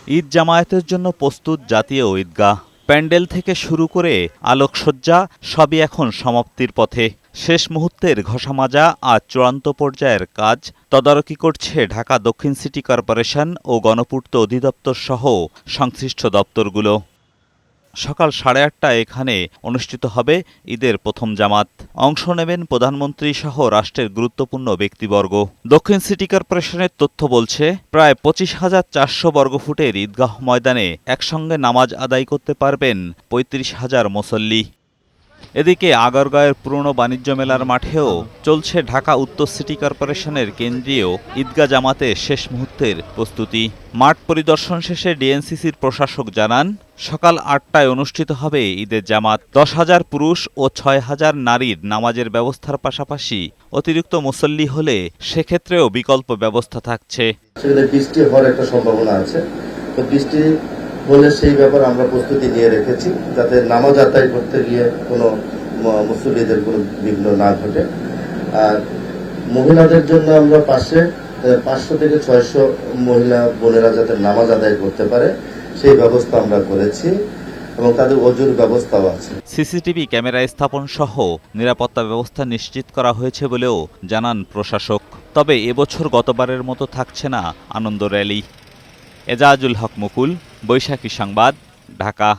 ঈদ জামায়াতের জন্য প্রস্তুত জাতীয় ঈদগাহ। প্যান্ডেল থেকে শুরু করে আলোকসজ্জা সবই এখন সমাপ্তির পথে। শেষ মুহূর্তের ঘষামাজা আর চূড়ান্ত পর্যায়ের কাজ তদারকি করছে ঢাকা দক্ষিণ সিটি কর্পোরেশন ও গণপূর্ত অধিদপ্তর সহ সংশ্লিষ্ট দপ্তরগুলো। সকাল 8:30টায় এখানে অনুষ্ঠিত হবে ঈদের প্রথম জামাত। অংশ নেবেন প্রধানমন্ত্রী সহ রাষ্ট্রের গুরুত্বপূর্ণ ব্যক্তিবর্গ। দক্ষিণ সিটি কর্পোরেশনের তথ্য বলছে, প্রায় 25,400 বর্গফুটের ঈদগাহ ময়দানে একসঙ্গে নামাজ আদায় করতে পারবেন 35,000 মুসল্লি। এদিকে আগারগাঁওয়ের পুরনো বাণিজ্য মেলার মাঠেও চলছে ঢাকা উত্তর সিটি কর্পোরেশনের কেন্দ্রীয় ঈদগাহ জামাতে শেষ মুহূর্তের প্রস্তুতি। মাঠ পরিদর্শন শেষে ডিএনসিসির প্রশাসক জানান, সকাল 8টায় অনুষ্ঠিত হবে ঈদের জামাত। 10,000 পুরুষ ও 6,000 নারীর নামাজের ব্যবস্থার পাশাপাশি অতিরিক্ত মুসল্লি হলে সেক্ষেত্রেও বিকল্প ব্যবস্থা থাকছে। সেখানে বৃষ্টি হওয়ার একটা সম্ভাবনা আছে, তো বৃষ্টি হলে সেই ব্যাপারে আমরা প্রস্তুতি নিয়ে রেখেছি, যাতে নামাজ আদায় করতে গিয়ে কোনো মুসল্লিদের কোনো বিঘ্ন না ঘটে। আর মহিলাদের জন্য আমরা পাশে 500 থেকে 600 মহিলা বোনেরা যাতে নামাজ আদায় করতে পারে সেই ব্যবস্থা আমরা করেছি এবং তাদের অজুর ব্যবস্থাও আছে। সিসিটিভি ক্যামেরা স্থাপন সহ নিরাপত্তা ব্যবস্থা নিশ্চিত করা হয়েছে বলেও জানান প্রশাসক। তবে এবছর গতবারের মতো থাকছে না আনন্দ র্যালি। এজাজুল হক মুকুল, বৈশাখী সংবাদ, ঢাকা।